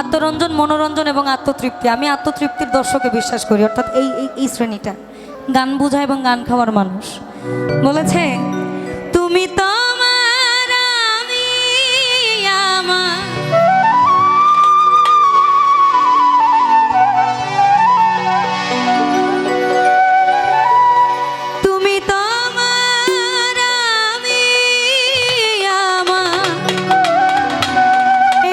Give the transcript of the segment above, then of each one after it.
আত্মরঞ্জন, মনোরঞ্জন এবং আত্মতৃপ্তি। আমি আত্মতৃপ্তির দর্শকে বিশ্বাস করি, অর্থাৎ এই শ্রেণীটা গান বোঝা এবং গান খাওয়ার মানুষ। বলেছে তুমি তো আমার, আমি আমার, তুমি তো আমার, আমি আমার,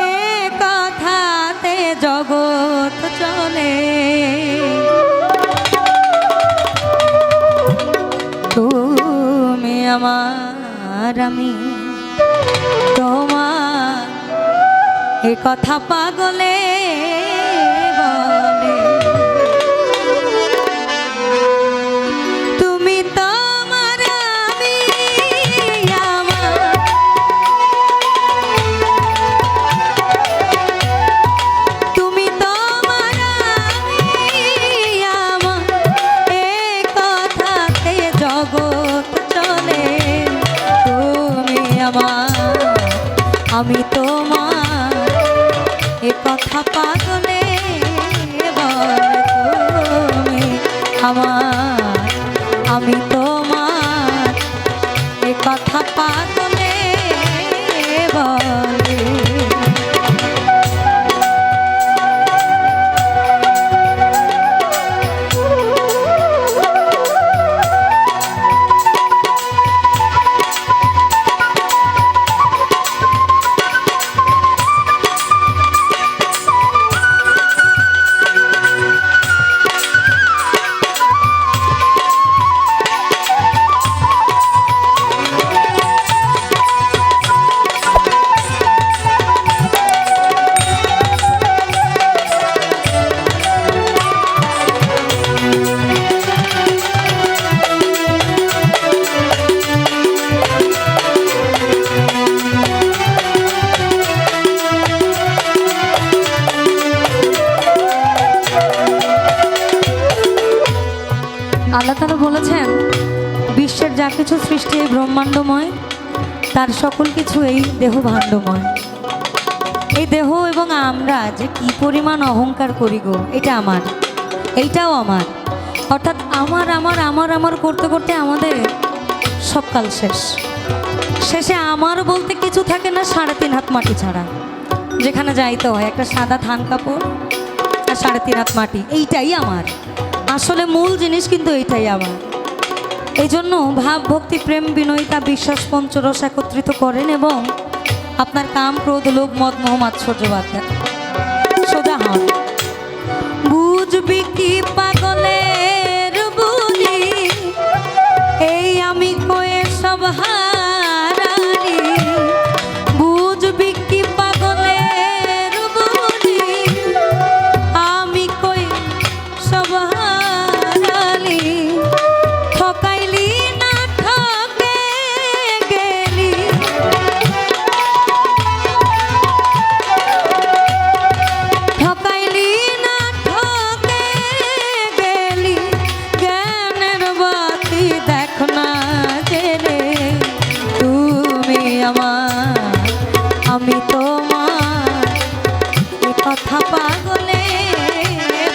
এ কথাতে জগৎ চলে। তুমি আমার, আমি তোমার, এ কথা পাগলে বলে। তুমি তো আমার, আমি আমার, তুমি তো আমার, আমি আমার, এ কথাতে জগৎ চলে। তুমি আমার, আমি তোমার, এ কথা পাগলে বলে। তুমি আমার, আমি তোমার, এ কথা পাগলে বলে। আল্লাহ তাআলা বলেছেন বিশ্বের যা কিছু সৃষ্টি এই ব্রহ্মাণ্ডময়, তার সকল কিছু এই দেহ ভাণ্ডময়। এই দেহ এবং আমরা যে কি পরিমাণ অহংকার করি গো, এটা আমার, এইটাও আমার, অর্থাৎ আমার আমার আমার আমার করতে করতে আমাদের সব কাল শেষ। শেষে আমার বলতে কিছু থাকে না, 3.5 হাত মাটি ছাড়া। যেখানে যাইতে হয় একটা সাদা থান কাপড় আর 3.5 হাত মাটি, এইটাই আমার। আসলে মূল জিনিস কিন্তু এইটাই আমার। এই জন্য ভাব, ভক্তি, প্রেম, বিনয়িতা, বিশ্বাস, পঞ্চরস একত্রিত করেন এবং আপনার কাম, ক্রোধ, লোভ, মদ, মোহ, মাৎসর্য বাদ দেন। সোজা হন। বুঝবি কি পাগলের বুলি, এই আমি কয়ে সব হারালি। বুঝবি কি পাগলের বুলি, আমি কয়ে সব হারালি। ঠকাইলি না ঠকে গেলি, ঠকাইলি না ঠকে গেলি। জ্ঞানের বাতি দেখ না জেলে। তুমি আমার, আমি তোমার, এ কথা পাগলে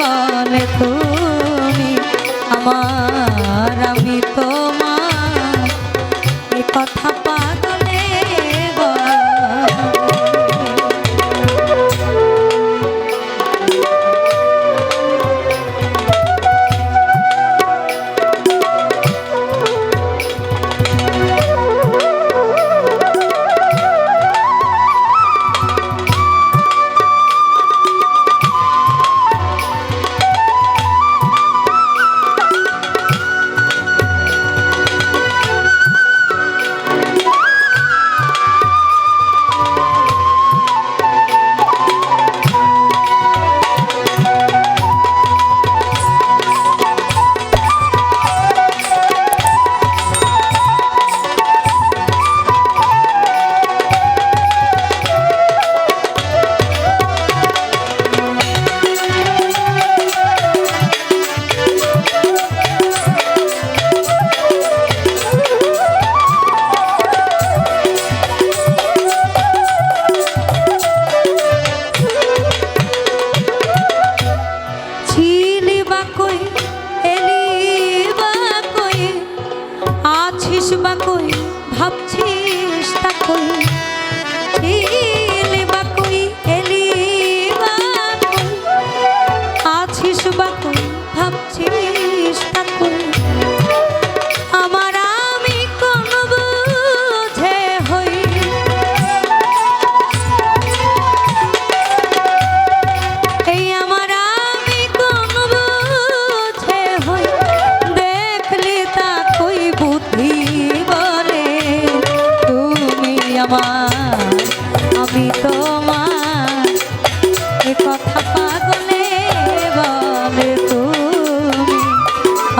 বলে। তুমি আমার, আমি তোমার, এ কথা পাগলে বলে।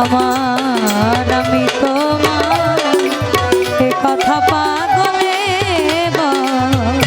আমার আমি তোমার এ কথা পাগলে বলে।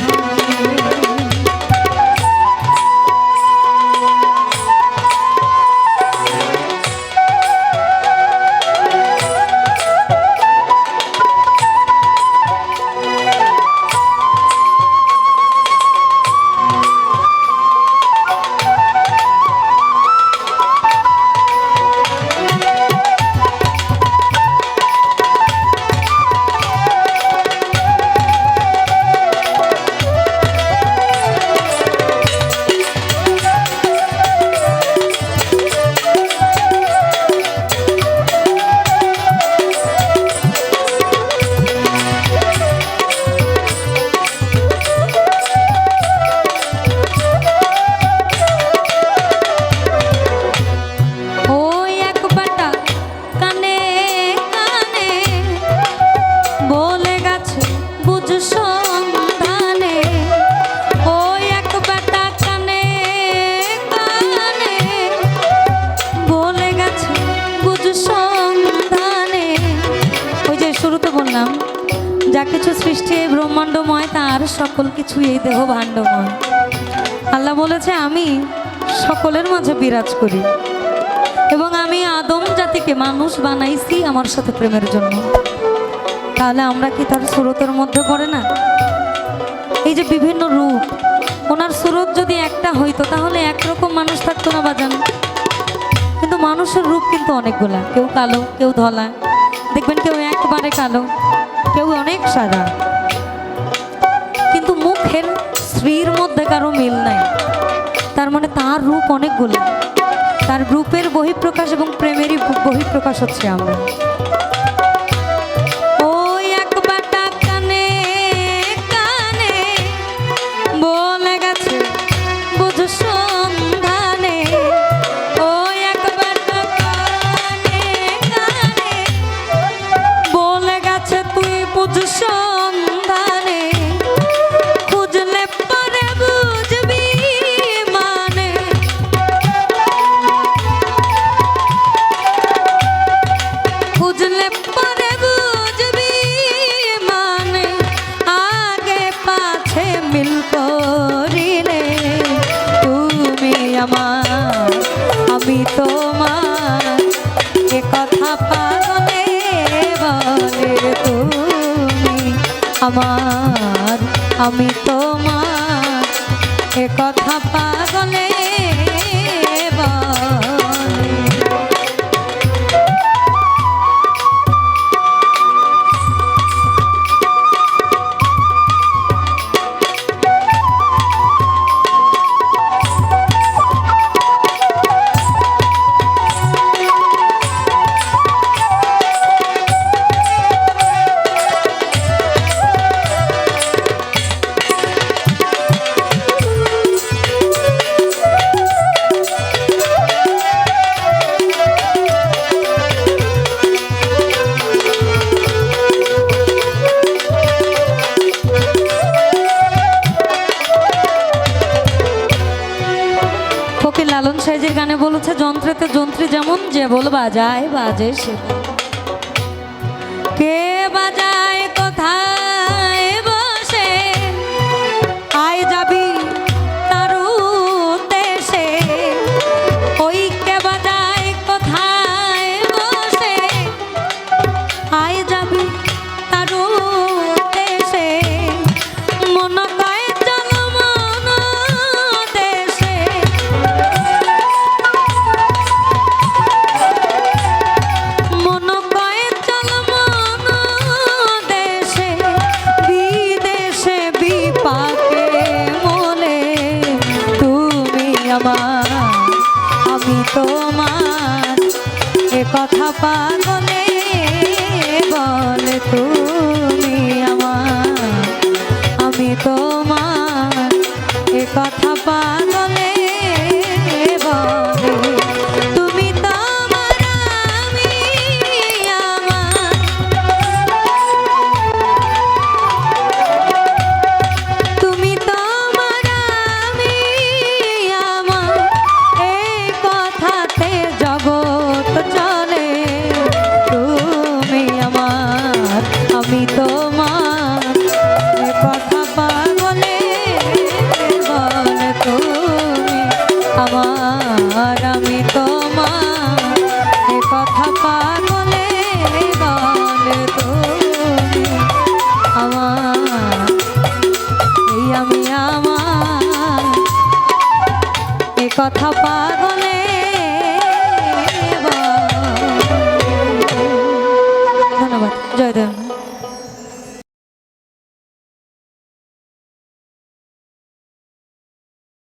যা কিছু সৃষ্টি এই ব্রহ্মাণ্ডময় তার সকল কিছু এই দেহ ভাণ্ডময়। আল্লাহ বলেছে আমি সকলের মাঝে বিরাজ করি এবং আমি আদম জাতিকে মানুষ বানাইছি আমার সাথে প্রেমের জন্য। তাহলে আমরা কি তার সুরতের মধ্যে পড়ে না? এই যে বিভিন্ন রূপ, ওনার সুরত যদি একটা হইতো তাহলে একরকম মানুষ থাকতো না বাজান। কিন্তু মানুষের রূপ কিন্তু অনেকগুলা, কেউ কালো, কেউ ধলা, দেখবেন কেউ একবারে কালো, কেউ অনেক সাদা, কিন্তু মুখের স্ত্রীর মধ্যে কারো মিল নাই। তার মানে তার রূপ অনেকগুলো, তার রূপের বহিঃপ্রকাশ এবং প্রেমেরই বহিঃপ্রকাশ হচ্ছে আমরা। ওই একবারটা কানে কানে বলে গেছে বুঝ সন্ধানে, ওই একবারটা কানে কানে বলে গেছে তুই বুঝ সন্ধানে, খুঁজলে পরে বুঝবি মানে, খুঁজলে পরে বুঝবি মানে, আগে পাছে মিল করিলে তুমি আমার আমি তোমার এ কথা পাগলে বলে, তুমি আমার আমি তোমার এ কথা পাগলে বলে। লালন সাইজের গানে বলেছে যন্ত্রেতে যন্ত্রী যেমন যে বল বাজায় বাজে সে, কে বাজায় কোথায় বসে আয় যাবি তার উদ্দেশে, ওই কে বাজায় কোথায় বসে আয় যাবি তার উদ্দেশে, মন কয় চল মন দেশে, মন কয় চল মন দেশে, বিদেশে বিপাকে মনে তুমি আমার আমি তোমার এ কথা পাগলে বলে, তুমি আমার আমি তোমার এ কথা পাগলে বলে, তুমি তোমার আমি আমার, তুমি তোমার আমি আমার, এই কথাতে জগৎ চলে আমার আমি তোমার এ কথা পাগলে বলে তুমি আমার এই আমি আমার এ কথা পাগলে